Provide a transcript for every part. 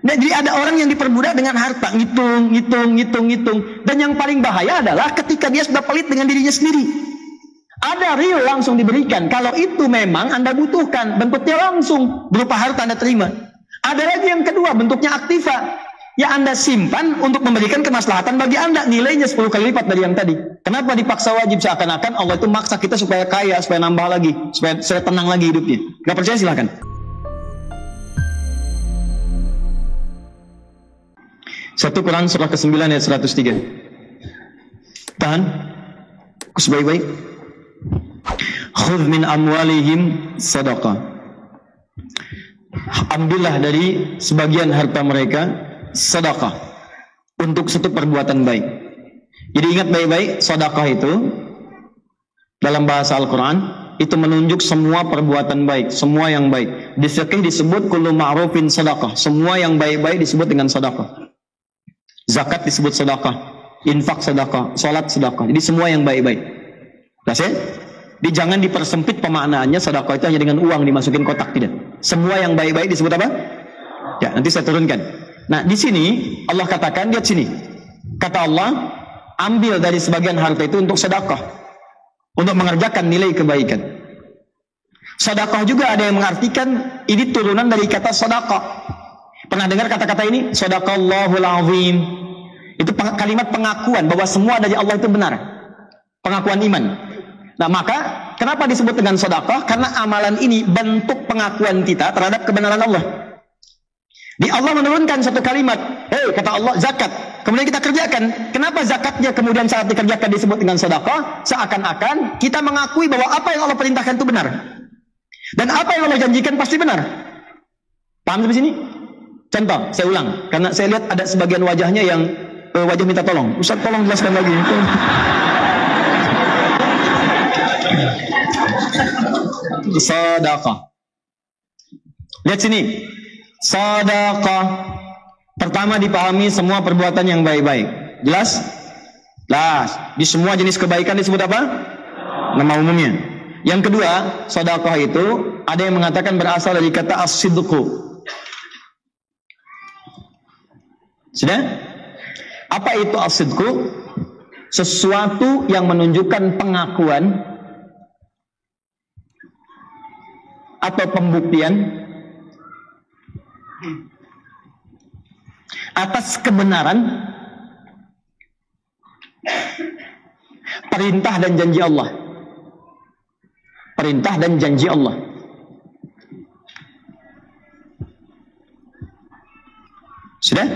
Nah, jadi ada orang yang diperbudak dengan harta, ngitung. Dan yang paling bahaya adalah ketika dia sudah pelit dengan dirinya sendiri. Ada real langsung diberikan. Kalau itu memang Anda butuhkan, bentuknya langsung berupa harta Anda terima. Ada lagi yang kedua, bentuknya aktiva. Ya Anda simpan untuk memberikan kemaslahatan bagi Anda. Nilainya 10 kali lipat dari yang tadi. Kenapa dipaksa wajib? Seakan-akan Allah itu maksa kita supaya kaya, supaya nambah lagi, supaya tenang lagi hidupnya. Gak percaya silahkan. Satu Quran surah ke-9 ayat 103. Tahan. Kus baik-baik. Khudh min amwalihim sadaqah. Ambillah dari sebagian harta mereka sedekah untuk satu perbuatan baik. Jadi ingat baik-baik, sedekah itu dalam bahasa Al-Quran itu menunjuk semua perbuatan baik, semua yang baik. Di fikih disebut kullu ma'rufin sedekah. Semua yang baik-baik disebut dengan sedekah. Zakat disebut sedekah, infak sedekah, salat sedekah. Jadi semua yang baik-baik. Jelas ya? Jadi jangan dipersempit pemaknaannya sedekah itu hanya dengan uang dimasukin kotak, tidak. Semua yang baik-baik disebut apa? Ya, nanti saya turunkan. Nah, di sini Allah katakan, lihat sini. Kata Allah, ambil dari sebagian harta itu untuk sedekah, untuk mengerjakan nilai kebaikan. Sedekah juga ada yang mengartikan ini turunan dari kata sedekah. Pernah dengar kata-kata ini? Shadaqallahul azim. Itu kalimat pengakuan bahwa semua dari Allah itu benar. Pengakuan iman. Nah, maka kenapa disebut dengan sedekah? Karena amalan ini bentuk pengakuan kita terhadap kebenaran Allah. Di Allah menurunkan satu kalimat, kata Allah, zakat. Kemudian kita kerjakan. Kenapa zakatnya kemudian saat dikerjakan disebut dengan sedekah? Seakan-akan kita mengakui bahwa apa yang Allah perintahkan itu benar. Dan apa yang Allah janjikan pasti benar. Paham sampai sini? Contoh, saya ulang. Karena saya lihat ada sebagian wajahnya yang wajah minta tolong. Ustaz, tolong jelaskan lagi. Sedekah. Lihat sini. Sedekah. Pertama dipahami semua perbuatan yang baik-baik. Jelas? Jelas. Di semua jenis kebaikan disebut apa? Nama umumnya. Yang kedua, sedekah itu ada yang mengatakan berasal dari kata as-sidqu. Sudah? Apa itu as-sidqu? Sesuatu yang menunjukkan pengakuan atau pembuktian atas kebenaran perintah dan janji Allah. Perintah dan janji Allah. Sudah?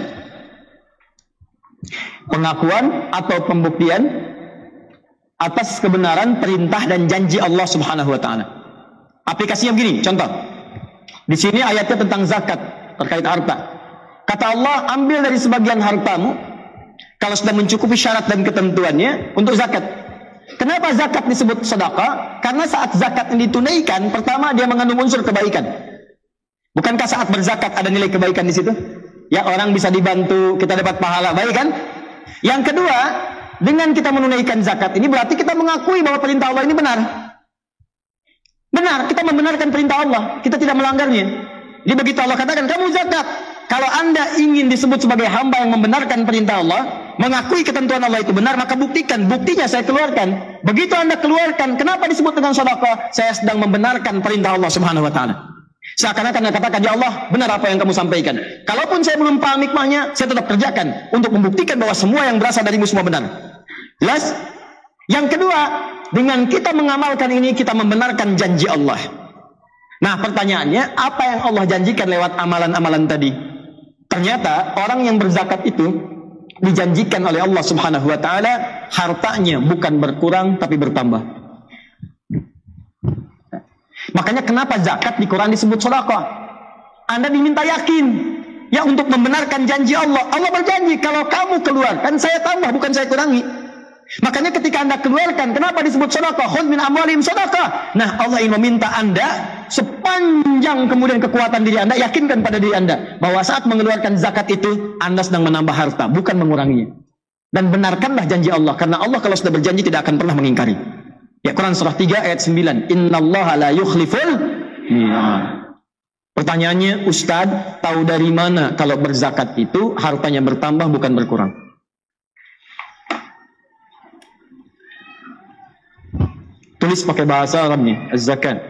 Pengakuan atau pembuktian atas kebenaran perintah dan janji Allah Subhanahu wa taala. Aplikasinya begini, contoh. Di sini ayatnya tentang zakat terkait harta. Kata Allah, ambil dari sebagian hartamu kalau sudah mencukupi syarat dan ketentuannya untuk zakat. Kenapa zakat disebut sedekah? Karena saat zakat yang ditunaikan, pertama dia mengandung unsur kebaikan. Bukankah saat berzakat ada nilai kebaikan di situ? Ya, orang bisa dibantu, kita dapat pahala, baik kan? Yang kedua, dengan kita menunaikan zakat ini berarti kita mengakui bahwa perintah Allah ini benar. Benar, kita membenarkan perintah Allah, kita tidak melanggarnya. Jadi begitu Allah katakan, kamu zakat. Kalau Anda ingin disebut sebagai hamba yang membenarkan perintah Allah, mengakui ketentuan Allah itu benar, maka buktikan. Buktinya saya keluarkan. Begitu Anda keluarkan, kenapa disebut dengan sedekah? Saya sedang membenarkan perintah Allah Subhanahu wa taala. Seakan-akan Anda katakan, ya Allah, benar apa yang kamu sampaikan. Kalaupun saya belum paham hikmahnya, saya tetap kerjakan untuk membuktikan bahwa semua yang berasal darimu semua benar. Jelas? Yang kedua, dengan kita mengamalkan ini, kita membenarkan janji Allah. Nah, pertanyaannya, apa yang Allah janjikan lewat amalan-amalan tadi? Ternyata orang yang berzakat itu dijanjikan oleh Allah Subhanahu wa taala hartanya bukan berkurang tapi bertambah. Makanya kenapa zakat di Quran disebut sedekah? Anda diminta yakin ya untuk membenarkan janji Allah. Allah berjanji kalau kamu keluarkan saya tambah, bukan saya kurangi. Makanya ketika Anda keluarkan, kenapa disebut sedekah? Khudh min amwalihim sedekah. Nah, Allah ingin meminta Anda sepanjang kemudian kekuatan diri Anda, yakinkan pada diri Anda bahwa saat mengeluarkan zakat itu Anda sedang menambah harta, bukan menguranginya. Dan benarkanlah janji Allah, karena Allah kalau sudah berjanji tidak akan pernah mengingkari. Ya, Quran surah 3 ayat 9. Innallaha la yukhliful mi'ad. Pertanyaannya, Ustadz, tahu dari mana kalau berzakat itu hartanya bertambah bukan berkurang? Tulis pakai bahasa Arabnya, az-zakat.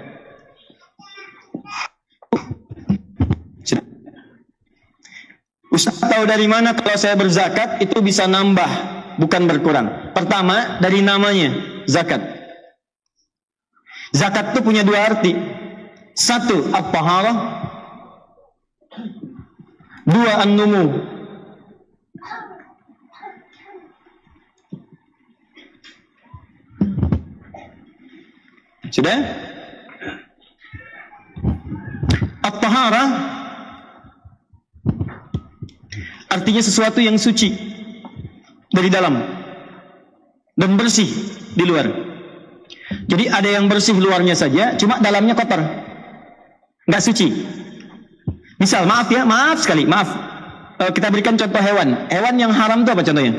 Ustadz, tahu dari mana kalau saya berzakat itu bisa nambah bukan berkurang? Pertama, dari namanya, zakat. Zakat itu punya dua arti. Satu, at-taharah. Dua, an-numu. Sudah? At-taharah artinya sesuatu yang suci dari dalam dan bersih di luar. Jadi ada yang bersih luarnya saja, cuma dalamnya kotor, nggak suci. Misal, maaf sekali. Kita berikan contoh hewan. Hewan yang haram itu apa contohnya?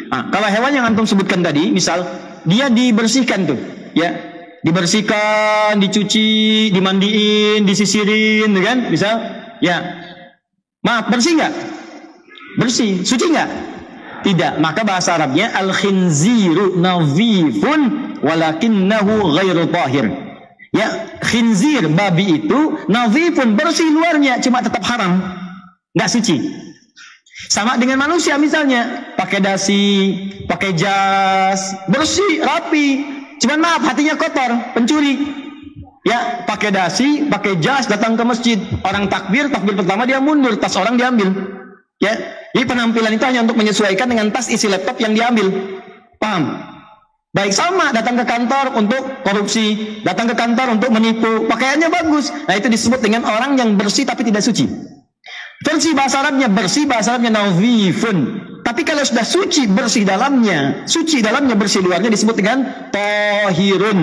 Kalau hewan yang antum sebutkan tadi, misal dia dibersihkan tuh, ya, dibersihkan, dicuci, dimandiin, disisirin, kan? Misal, ya, maaf, bersih nggak? Bersih, suci nggak? Tidak. Maka bahasa Arabnya al-khinziru nadhifun walakinnahu ghairu tahir. Ya, khinzir, babi itu nadhifun, bersih luarnya, cuma tetap haram, nggak suci. Sama dengan manusia misalnya, pakai dasi, pakai jas, bersih, rapi, cuman maaf hatinya kotor, pencuri. Ya, pakai dasi, pakai jas, datang ke masjid, orang takbir pertama dia mundur, tas orang diambil. Ya, jadi penampilan itu hanya untuk menyesuaikan dengan tas isi laptop yang diambil. Paham? Baik, sama datang ke kantor untuk korupsi, datang ke kantor untuk menipu, pakaiannya bagus. Nah, itu disebut dengan orang yang bersih tapi tidak suci. Bersih bahasa Arabnya nadhifun. Tapi kalau sudah suci dalamnya, bersih luarnya disebut dengan tahirun.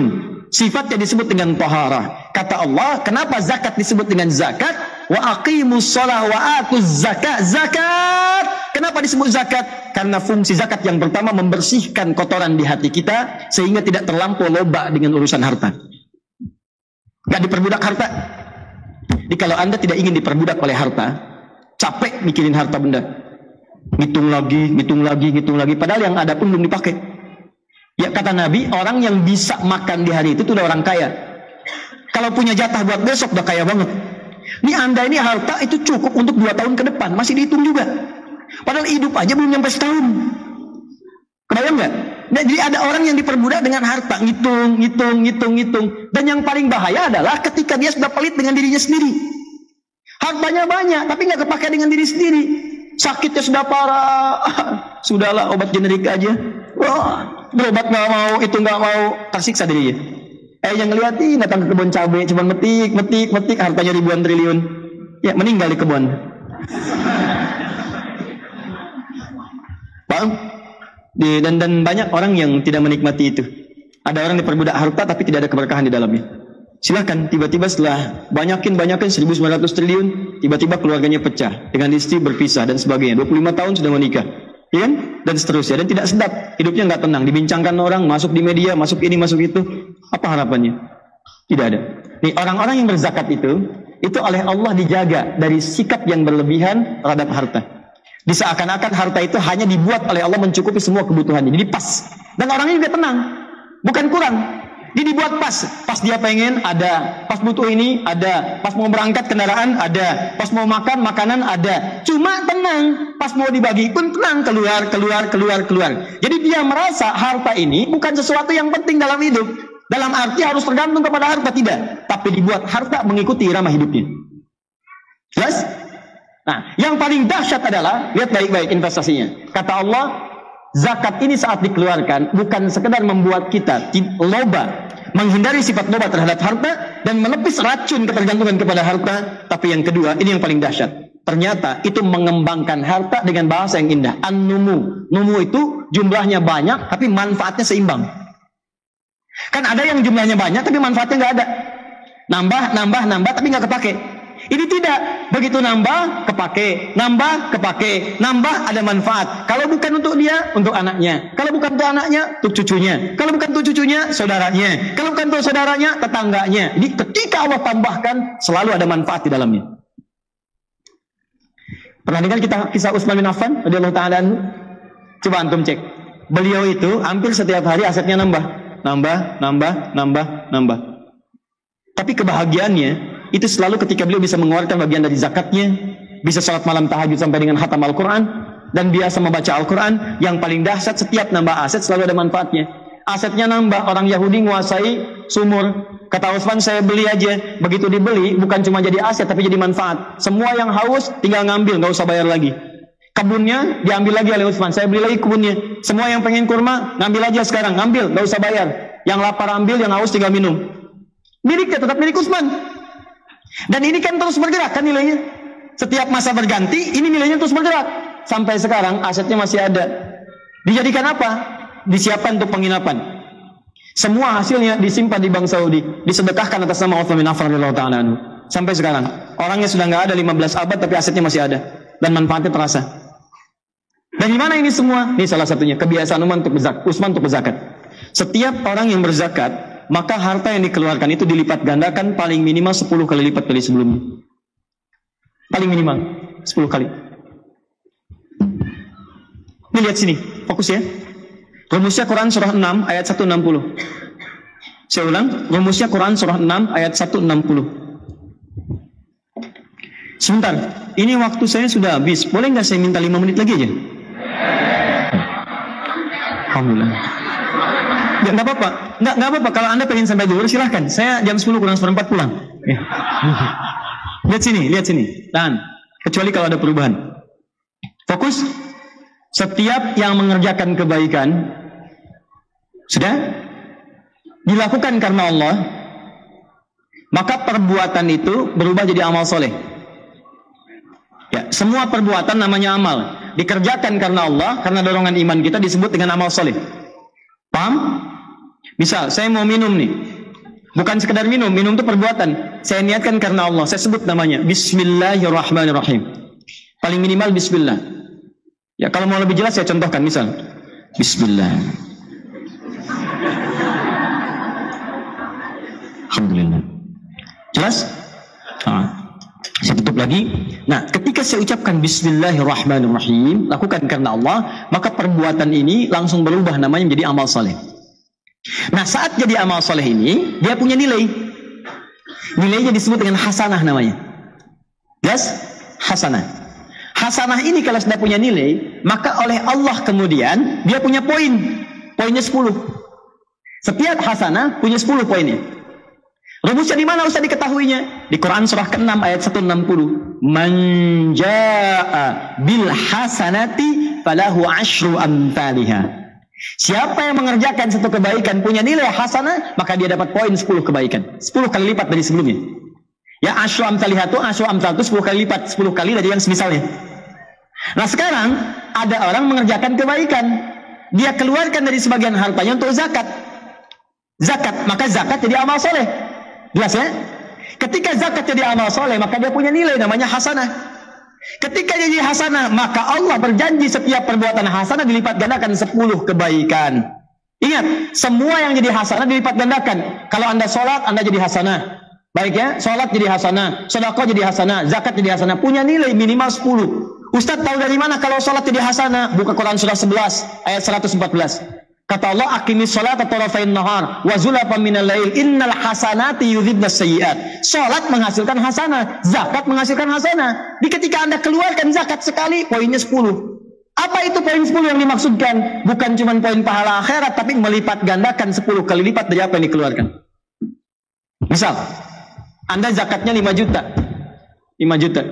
Sifatnya disebut dengan taharah. Kata Allah, kenapa zakat disebut dengan zakat? Wa aqimus shalah wa atuz zakat. Zakat. Kenapa disebut zakat? Karena fungsi zakat yang pertama membersihkan kotoran di hati kita sehingga tidak terlampau loba dengan urusan harta. Gak diperbudak harta. Jadi kalau Anda tidak ingin diperbudak oleh harta, capek mikirin harta benda. Ngitung lagi. Padahal yang ada pun belum dipakai. Ya, kata Nabi, orang yang bisa makan di hari itu udah orang kaya. Kalau punya jatah buat besok udah kaya banget. Ini Anda ini harta itu cukup untuk 2 tahun ke depan, masih dihitung juga. Padahal hidup aja belum nyampe setahun. Kebayang nggak? Nah, jadi ada orang yang diperbudak dengan harta, ngitung. Dan yang paling bahaya adalah ketika dia sudah pelit dengan dirinya sendiri. Hartanya banyak, tapi nggak kepake dengan diri sendiri. Sakitnya sudah parah, sudahlah obat generik aja. Wah, berobat nggak mau, itu nggak mau, tersiksa dirinya. Yang ngeliatin datang ke kebun cabai, cuma metik, hartanya ribuan triliun. Ya, meninggal di kebun. Paham? Dan banyak orang yang tidak menikmati itu. Ada orang diperbudak harta tapi tidak ada keberkahan di dalamnya. Silahkan, tiba-tiba setelah banyakin 1.900 triliun, tiba-tiba keluarganya pecah, dengan istri berpisah dan sebagainya. 25 tahun sudah menikah, ya kan? Dan seterusnya, dan tidak sedap, hidupnya nggak tenang, dibincangkan orang, masuk di media, masuk ini, masuk itu. Apa harapannya? Tidak ada. Nih, orang-orang yang berzakat itu oleh Allah dijaga dari sikap yang berlebihan terhadap harta. Diseakan-akan harta itu hanya dibuat oleh Allah mencukupi semua kebutuhannya, jadi pas. Dan orangnya juga tenang, bukan kurang. Dia dibuat pas dia pengen ada, pas butuh ini ada, pas mau berangkat kendaraan ada, pas mau makan makanan ada. Cuma tenang, pas mau dibagi pun tenang, keluar. Jadi dia merasa harta ini bukan sesuatu yang penting dalam hidup. Dalam arti harus tergantung kepada harta, tidak. Tapi dibuat harta mengikuti irama hidupnya. Jelas? Nah, yang paling dahsyat adalah, lihat baik-baik investasinya. Kata Allah, zakat ini saat dikeluarkan bukan sekedar membuat kita loba, menghindari sifat loba terhadap harta dan menepis racun ketergantungan kepada harta. Tapi yang kedua, ini yang paling dahsyat. Ternyata itu mengembangkan harta dengan bahasa yang indah. An-numu. Numu itu jumlahnya banyak tapi manfaatnya seimbang. Kan ada yang jumlahnya banyak tapi manfaatnya nggak ada. Nambah tapi nggak kepake. Ini tidak, begitu nambah kepake, nambah ada manfaat. Kalau bukan untuk dia, untuk anaknya. Kalau bukan untuk anaknya, untuk cucunya. Kalau bukan untuk cucunya, saudaranya. Kalau bukan untuk saudaranya, tetangganya. Jadi ketika Allah tambahkan, selalu ada manfaat di dalamnya. Pernah dengar kita kisah Utsman bin Affan radhiyallahu taala anhu? Coba antum cek. Beliau itu hampir setiap hari asetnya nambah. Tapi kebahagiaannya itu selalu ketika beliau bisa mengeluarkan bagian dari zakatnya, bisa salat malam tahajud sampai dengan khatam Al-Quran, dan biasa membaca Al-Quran. Yang paling dahsyat, setiap nambah aset selalu ada manfaatnya. Asetnya nambah, orang Yahudi menguasai sumur. Kata Utsman, saya beli aja. Begitu dibeli, bukan cuma jadi aset, tapi jadi manfaat. Semua yang haus tinggal ngambil, nggak usah bayar lagi. Kebunnya diambil lagi oleh Utsman, saya beli lagi kebunnya. Semua yang pengen kurma, ngambil aja sekarang, ngambil, nggak usah bayar. Yang lapar ambil, yang haus tinggal minum. Miliknya tetap milik Utsman. Dan ini kan terus bergerak kan nilainya. Setiap masa berganti, ini nilainya terus bergerak. Sampai sekarang asetnya masih ada. Dijadikan apa? Disiapkan untuk penginapan. Semua hasilnya disimpan di Bank Saudi, disedekahkan atas nama Utsman bin Affan radhiyallahu taala anhu. Sampai sekarang, orangnya sudah nggak ada 15 abad, tapi asetnya masih ada dan manfaatnya terasa. Dari mana ini semua? Ini salah satunya kebiasaan Utsman untuk berzakat. Setiap orang yang berzakat, maka harta yang dikeluarkan itu dilipat gandakan paling minimal 10 kali lipat dari sebelumnya. Paling minimal 10 kali. Ini lihat sini, fokus ya. Rumusnya Quran surah 6 ayat 160. Saya ulang, rumusnya Quran surah 6 ayat 160. Sebentar, ini waktu saya sudah habis. Boleh nggak saya minta 5 menit lagi aja? Alhamdulillah. Ya, nggak apa-apa, nggak apa-apa. Kalau Anda pengen sampai dulu, silahkan. Saya jam 10 kurang seperempat pulang. Ya. Lihat sini. Tahan. Kecuali kalau ada perubahan. Fokus. Setiap yang mengerjakan kebaikan sudah dilakukan karena Allah, maka perbuatan itu berubah jadi amal soleh. Ya, semua perbuatan namanya amal. Dikerjakan karena Allah, karena dorongan iman kita disebut dengan amal soleh. Paham? Misal, saya mau minum nih. Bukan sekedar minum itu perbuatan. Saya niatkan karena Allah, saya sebut namanya Bismillahirrahmanirrahim. Paling minimal Bismillah. Ya, kalau mau lebih jelas saya contohkan, misal Bismillah. Alhamdulillah. Jelas? Saya tutup lagi. Nah, ketika saya ucapkan Bismillahirrahmanirrahim, lakukan karena Allah, maka perbuatan ini langsung berubah namanya menjadi amal soleh. Nah, saat jadi amal soleh ini, dia punya nilai. Nilainya disebut dengan hasanah namanya. Jelas? Hasanah. Hasanah ini kalau sudah punya nilai, maka oleh Allah kemudian dia punya poin. Poinnya 10. Setiap hasanah punya 10 poinnya. Rumusnya di mana usah diketahuinya? Di Quran surah ke-6 ayat 160. Man jaa'a bil hasanati falahu asyru amsalihha. Siapa yang mengerjakan satu kebaikan punya nilai hasanah, maka dia dapat poin 10 kebaikan. 10 kali lipat dari sebelumnya. Ya, asyru amsalihha itu, asyru amsal itu 10 kali lipat, 10 kali dari yang semisalnya. Nah, sekarang ada orang mengerjakan kebaikan. Dia keluarkan dari sebagian hartanya untuk zakat. Maka zakat jadi amal soleh. Jelas ya? Ketika zakat jadi amal soleh, maka dia punya nilai namanya hasanah. Ketika jadi hasanah, maka Allah berjanji setiap perbuatan hasanah dilipat gandakan 10 kebaikan. Ingat, semua yang jadi hasanah dilipat gandakan. Kalau Anda sholat, Anda jadi hasanah. Baik ya, sholat jadi hasanah, sedekah jadi hasanah, zakat jadi hasanah. Punya nilai minimal 10. Ustaz tahu dari mana kalau sholat jadi hasanah? Buka Quran surah 11 ayat 114. Kata Allah, aqimis sholata tarafain nahar wa zulafan minal lail innal hasanati yudhibnas sayyi'at. Sholat menghasilkan hasanah, zakat menghasilkan hasanah. Di ketika Anda keluarkan zakat sekali, poinnya 10. Apa itu poin 10 yang dimaksudkan? Bukan cuma poin pahala akhirat, tapi melipat gandakan 10 kali lipat dari apa yang dikeluarkan. Misal, Anda zakatnya 5 juta. 5 juta.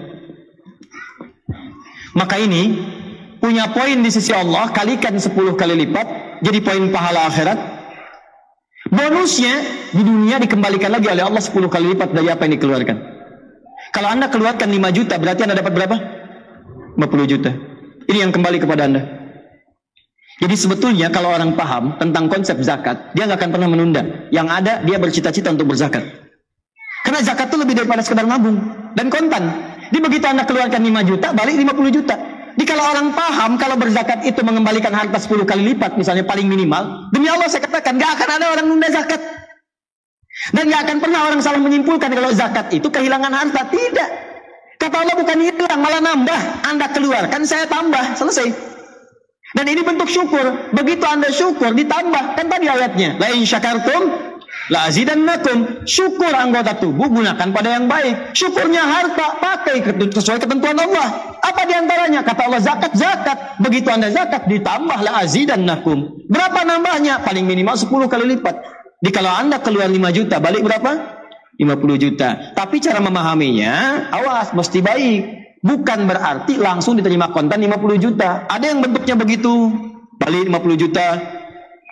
Maka ini punya poin di sisi Allah, kalikan 10 kali lipat, jadi poin pahala akhirat. Bonusnya di dunia dikembalikan lagi oleh Allah 10 kali lipat dari apa yang dikeluarkan. Kalau Anda keluarkan 5 juta, berarti Anda dapat berapa? 50 juta. Ini yang kembali kepada Anda. Jadi sebetulnya kalau orang paham tentang konsep zakat, dia nggak akan pernah menunda. Yang ada, dia bercita-cita untuk berzakat. Karena zakat itu lebih daripada sekedar nabung dan kontan. Jadi begitu Anda keluarkan 5 juta, balik 50 juta. Jadi kalau orang paham, kalau berzakat itu mengembalikan harta 10 kali lipat, misalnya paling minimal, demi Allah saya katakan, gak akan ada orang nunda zakat. Dan gak akan pernah orang salah menyimpulkan kalau zakat itu kehilangan harta. Tidak. Kata Allah bukan hilang, malah nambah. Anda keluarkan, saya tambah. Selesai. Dan ini bentuk syukur. Begitu Anda syukur, ditambah. Kan tadi ayatnya. La in syakartum la azidannakum. Syukur anggota tubuh gunakan pada yang baik. Syukurnya harta pakai sesuai ketentuan Allah. Apa diantaranya? Kata Allah zakat. Begitu Anda zakat ditambah la azidannakum. Berapa nambahnya? Paling minimal 10 kali lipat. Jadi kalau Anda keluar 5 juta balik berapa? 50 juta. Tapi cara memahaminya awas mesti baik. Bukan berarti langsung diterima kontan 50 juta. Ada yang bentuknya begitu. Balik 50 juta.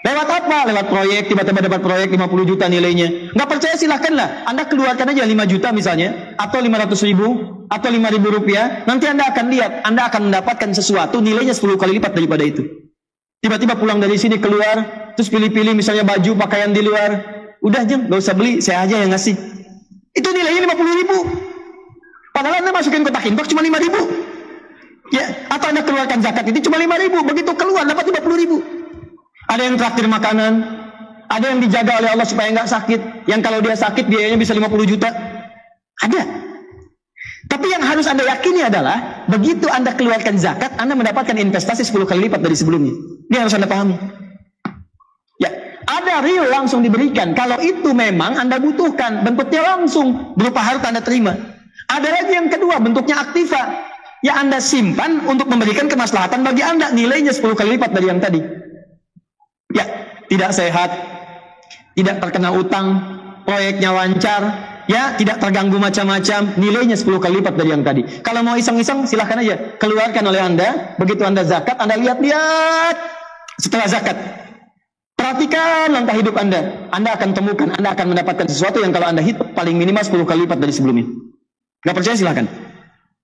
Lewat apa? Lewat proyek, tiba-tiba dapat proyek 50 juta nilainya. Nggak percaya silahkanlah. Anda keluarkan aja 5 juta misalnya, atau 500 ribu, atau 5.000 rupiah. Nanti Anda akan lihat, Anda akan mendapatkan sesuatu nilainya 10 kali lipat daripada itu. Tiba-tiba pulang dari sini keluar, terus pilih-pilih misalnya baju, pakaian di luar. Udah aja, nggak usah beli, saya aja yang ngasih. Itu nilainya 50 ribu. Padahal Anda masukin kotak infak cuma 5 ribu. Ya, atau Anda keluarkan zakat itu cuma 5 ribu. Begitu keluar dapat 50 ribu. Ada yang traktir makanan, ada yang dijaga oleh Allah supaya nggak sakit, yang kalau dia sakit biayanya bisa 50 juta. Ada. Tapi yang harus Anda yakini adalah begitu Anda keluarkan zakat, Anda mendapatkan investasi 10 kali lipat dari sebelumnya. Ini harus Anda pahami. Ya, ada real langsung diberikan. Kalau itu memang Anda butuhkan, bentuknya langsung berupa harta Anda terima. Ada lagi yang kedua, bentuknya aktiva. Ya Anda simpan untuk memberikan kemaslahatan bagi Anda, nilainya 10 kali lipat dari yang tadi. Ya, tidak sehat, tidak terkena utang, proyeknya lancar, ya, tidak terganggu macam-macam, nilainya 10 kali lipat dari yang tadi. Kalau mau iseng-iseng, silahkan aja. Keluarkan oleh Anda, begitu Anda zakat, Anda lihat-lihat setelah zakat. Perhatikan langkah hidup Anda. Anda akan temukan, Anda akan mendapatkan sesuatu yang kalau Anda hitung, paling minimal 10 kali lipat dari sebelumnya. Gak percaya silahkan.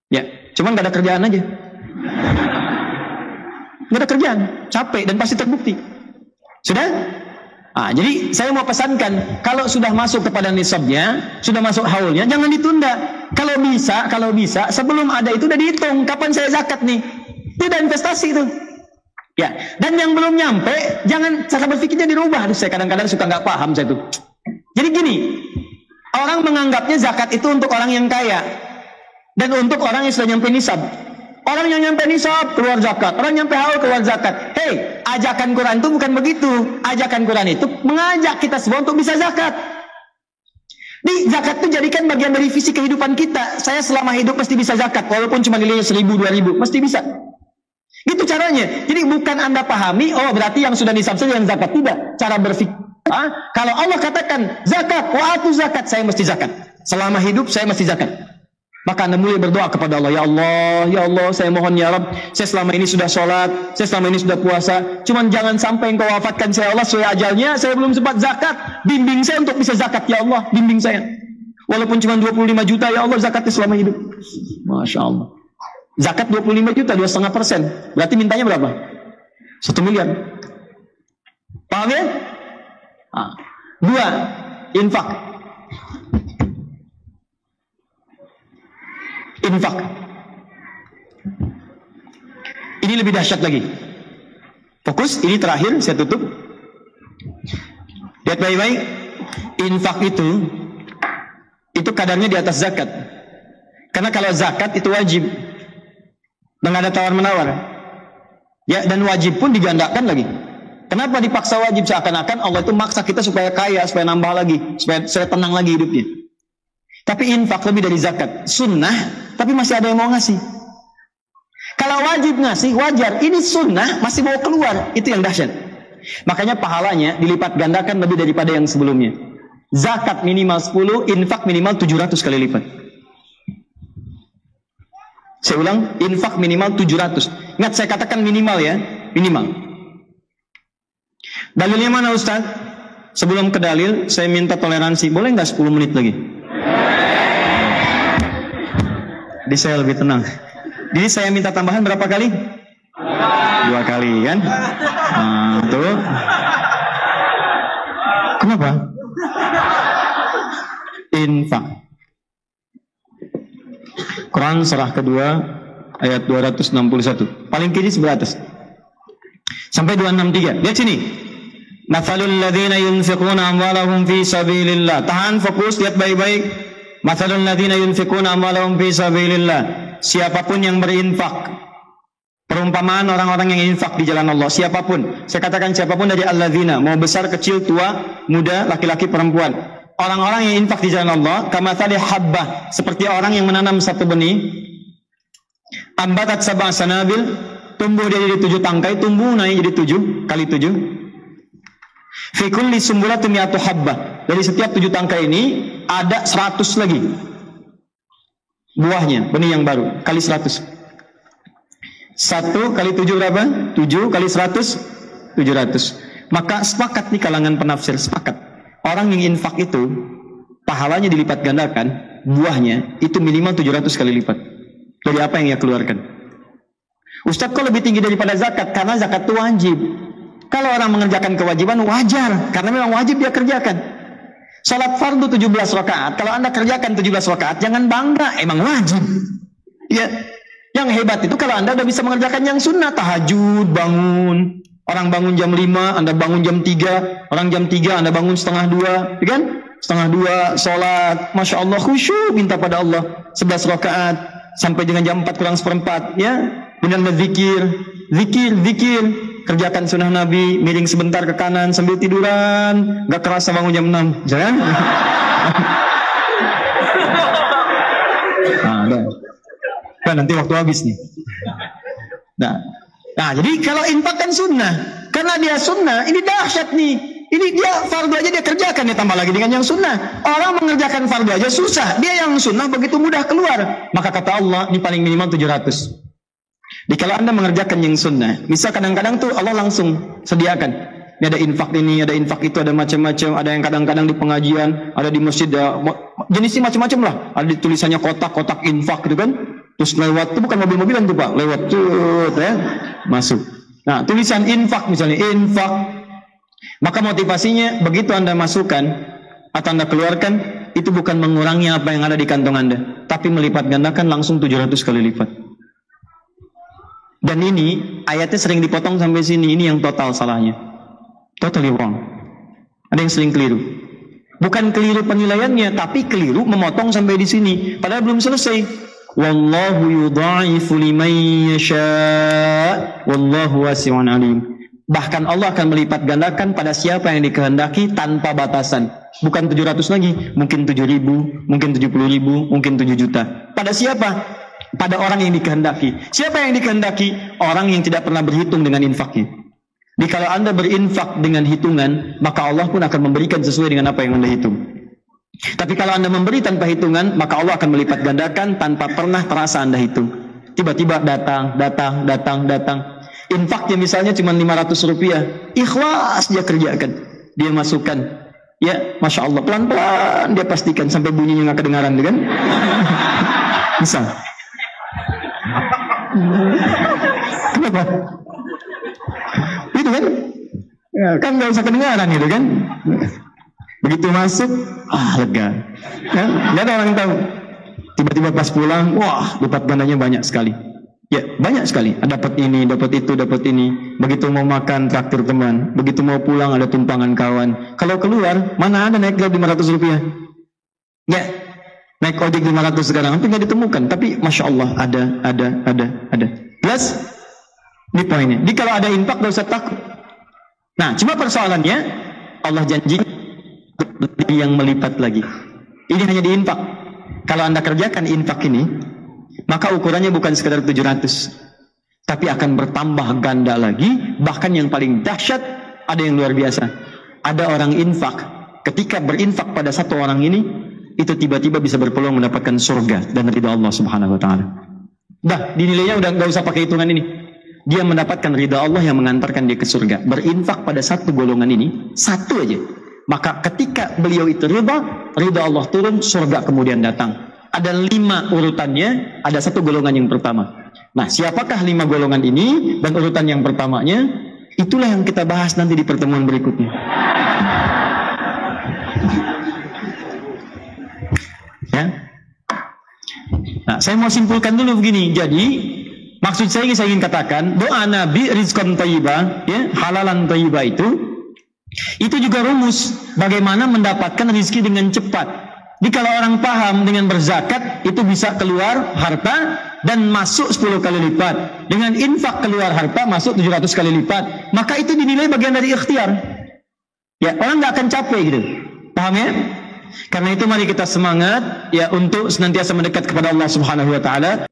Ya, cuman gak ada kerjaan aja. Gak ada kerjaan, capek dan pasti terbukti. Sudah? Jadi saya mau pesankan, kalau sudah masuk kepada nisabnya, sudah masuk haulnya, jangan ditunda. Kalau bisa, sebelum ada itu udah dihitung, kapan saya zakat nih. Itu udah investasi itu. Ya, dan yang belum nyampe, jangan cara berpikirnya dirubah. Aduh, saya kadang-kadang suka nggak paham saya tuh. Jadi gini, orang menganggapnya zakat itu untuk orang yang kaya dan untuk orang yang sudah nyampe nisab. Orang yang nyampe nisab keluar zakat, orang nyampe haul keluar zakat. Hei, ajakan Quran itu bukan begitu. Ajakan Quran itu mengajak kita semua untuk bisa zakat. Di zakat itu jadikan bagian dari visi kehidupan kita. Saya selama hidup mesti bisa zakat, walaupun cuma nilainya 1.000, 2.000, mesti bisa. Gitu caranya. Jadi bukan Anda pahami, oh berarti yang sudah nisab saja yang zakat. Tidak. Cara berpikir. Kalau Allah katakan zakat, wa'atu zakat, saya mesti zakat. Selama hidup saya mesti zakat. Maka Anda mulai berdoa kepada Allah, ya Allah, saya mohon ya Rabb, saya selama ini sudah sholat, saya selama ini sudah puasa, cuman jangan sampai Engkau wafatkan saya Allah sesuai ajalnya, saya belum sempat zakat, bimbing saya untuk bisa zakat ya Allah, bimbing saya. Walaupun cuma 25 juta ya Allah zakatnya selama hidup. Masya Allah. Zakat 25 juta, 2,5%. Berarti mintanya berapa? 1 miliar. Paham ya? 2. Infak. Infak. Ini lebih dahsyat lagi. Fokus, ini terakhir, saya tutup. Lihat baik-baik. Infak itu kadarnya di atas zakat. Karena kalau zakat itu wajib. Dan ada tawar-menawar. Ya, dan wajib pun digandakan lagi. Kenapa dipaksa wajib? Seakan-akan Allah itu maksa kita supaya kaya, supaya nambah lagi, supaya tenang lagi hidupnya. Tapi infak lebih dari zakat. Sunnah, tapi masih ada yang mau ngasih. Kalau wajib ngasih, wajar. Ini sunnah, masih mau keluar. Itu yang dahsyat. Makanya pahalanya dilipat gandakan lebih daripada yang sebelumnya. Zakat minimal 10, infak minimal 700 kali lipat. Saya ulang, infak minimal 700. Ingat, saya katakan minimal ya. Minimal. Dalilnya mana Ustaz? Sebelum ke dalil, saya minta toleransi. Boleh nggak 10 menit lagi? Jadi saya lebih tenang. Jadi saya minta tambahan berapa kali? 2 kali kan? Tuh. Kenapa? Infak. Quran surah kedua ayat 261. Paling kiri sebelah atas. Sampai 263. Lihat sini. Mathalul ladzina yunfiquna amwalahum fi sabilillah. Tahan, fokus, lihat baik-baik. Mathalul ladzina yunfiquna amwalahum fi sabilillah. Siapapun yang berinfak, perumpamaan orang-orang yang infak di jalan Allah, siapapun, saya katakan siapapun dari alladzina, mau besar, kecil, tua, muda, laki-laki, perempuan, orang-orang yang infak di jalan Allah, kamathali habbah, seperti orang yang menanam satu benih, ambatat sab'a sanabil, tumbuh dia jadi 7 tangkai, tumbuh naik jadi 7 kali 7. Fi kulli sumbulatin mi'atu habbah, dari setiap 7 tangkai ini ada 100 lagi buahnya, benih yang baru, kali 100. 1 kali 7 berapa? 7 kali 100, 700. Maka sepakat nih kalangan penafsir, sepakat. Orang yang infak itu, pahalanya dilipat gandakan, buahnya itu minimal 700 kali lipat. Dari apa yang ia keluarkan. Ustadz kok lebih tinggi daripada zakat? Karena zakat itu wajib. Kalau orang mengerjakan kewajiban, wajar. Karena memang wajib dia kerjakan. Salat fardu 17 rakaat. Kalau Anda kerjakan 17 rakaat, jangan bangga, emang wajib. Ya. Yang hebat itu kalau Anda udah bisa mengerjakan yang sunnah, tahajud, bangun. Orang bangun jam 5, Anda bangun jam 3. Orang jam 3, Anda bangun setengah 2. Kan? Setengah 2, sholat. Masya Allah, khusyuk, minta pada Allah. 11 rakaat. Sampai dengan jam 4 kurang seperempat. Ya. Kemudian berzikir. Zikir. Kerjakan sunnah Nabi, miring sebentar ke kanan sambil tiduran, gak kerasa bangun jam 6, jangan. Nah, nanti waktu habis nih. Nah, jadi kalau infak kan sunnah, karena dia sunnah, ini dahsyat nih. Ini dia fardu aja dia kerjakan, dia tambah lagi dengan yang sunnah. Orang mengerjakan fardu aja susah, dia yang sunnah begitu mudah keluar. Maka kata Allah, ini paling minimal 700. Jadi kalau Anda mengerjakan yang sunnah, misal kadang-kadang tuh Allah langsung sediakan. Ini ada infak ini, ada infak itu, ada macam-macam. Ada yang kadang-kadang di pengajian, ada di masjid, jenisnya macam-macam lah. Ada tulisannya kotak-kotak infak gitu kan. Terus lewat, itu bukan mobil-mobilan tuh Pak, lewat tuh ya, masuk. Nah, tulisan infak misalnya, infak. Maka motivasinya, begitu Anda masukkan atau Anda keluarkan, itu bukan mengurangi apa yang ada di kantong Anda, tapi melipat gandakan langsung 700 kali lipat. Dan ini ayatnya sering dipotong sampai sini. Ini yang total salahnya, totally wrong. Ada yang sering keliru. Bukan keliru penilaiannya, tapi keliru memotong sampai di sini. Padahal belum selesai. Wallahu yudha'ifu liman yasha' wallahu wasi'un alim. Bahkan Allah akan melipat gandakan pada siapa yang dikehendaki tanpa batasan. Bukan 700 lagi, mungkin 7.000, mungkin 70.000, mungkin 7 juta. Pada siapa? Pada orang yang dikehendaki. Siapa yang dikehendaki? Orang yang tidak pernah berhitung dengan infaknya. Jadi kalau Anda berinfak dengan hitungan, maka Allah pun akan memberikan sesuai dengan apa yang Anda hitung. Tapi kalau Anda memberi tanpa hitungan, maka Allah akan melipat gandakan tanpa pernah terasa Anda hitung. Tiba-tiba datang. Infaknya misalnya cuma 500 rupiah. Ikhlas dia kerjakan. Dia masukkan. Ya, Masya Allah. Pelan-pelan dia pastikan sampai bunyinya nggak kedengaran, kan? Bisa. Kenapa? Itu kan? Ya, kan nggak usah kedengaran gitu kan? Begitu masuk, lega. Ya, nggak ada orang tahu. Tiba-tiba pas pulang, wah, lipat gandanya banyak sekali. Ya, banyak sekali. Dapat ini, dapat itu, dapat ini. Begitu mau makan, traktir teman. Begitu mau pulang, ada tumpangan kawan. Kalau keluar, mana ada naik Grab 500 rupiah? Ya, naik ojek 500 sekarang, hampir nggak ditemukan. Tapi Masya Allah, ada. Plus, ini poinnya. Jadi kalau ada infak, gak usah takut. Nah, cuma persoalannya, Allah janji yang melipat lagi. Ini hanya di infak. Kalau Anda kerjakan infak ini, maka ukurannya bukan sekedar 700, tapi akan bertambah ganda lagi. Bahkan yang paling dahsyat, ada yang luar biasa. Ada orang infak, ketika berinfak pada satu orang ini, itu tiba-tiba bisa berpeluang mendapatkan surga dan ridha Allah Subhanahu wa Ta'ala. Dah, dinilainya udah nggak usah pakai hitungan ini. Dia mendapatkan ridha Allah yang mengantarkan dia ke surga. Berinfak pada satu golongan ini, satu aja. Maka ketika beliau itu ridha Allah turun, surga kemudian datang. Ada 5 urutannya, ada satu golongan yang pertama. Nah, siapakah 5 golongan ini dan urutan yang pertamanya? Itulah yang kita bahas nanti di pertemuan berikutnya. Ya. Nah, Nah, saya mau simpulkan dulu begini. Jadi, maksud saya ingin katakan, doa Nabi rizqan thayyibah, ya, halalan thayyibah itu juga rumus bagaimana mendapatkan rezeki dengan cepat. Jadi kalau orang paham dengan berzakat itu bisa keluar harta dan masuk 10 kali lipat. Dengan infak keluar harta masuk 700 kali lipat. Maka itu dinilai bagian dari ikhtiar. Ya, orang nggak akan capek gitu. Paham ya? Karena itu mari kita semangat ya untuk senantiasa mendekat kepada Allah Subhanahu wa taala.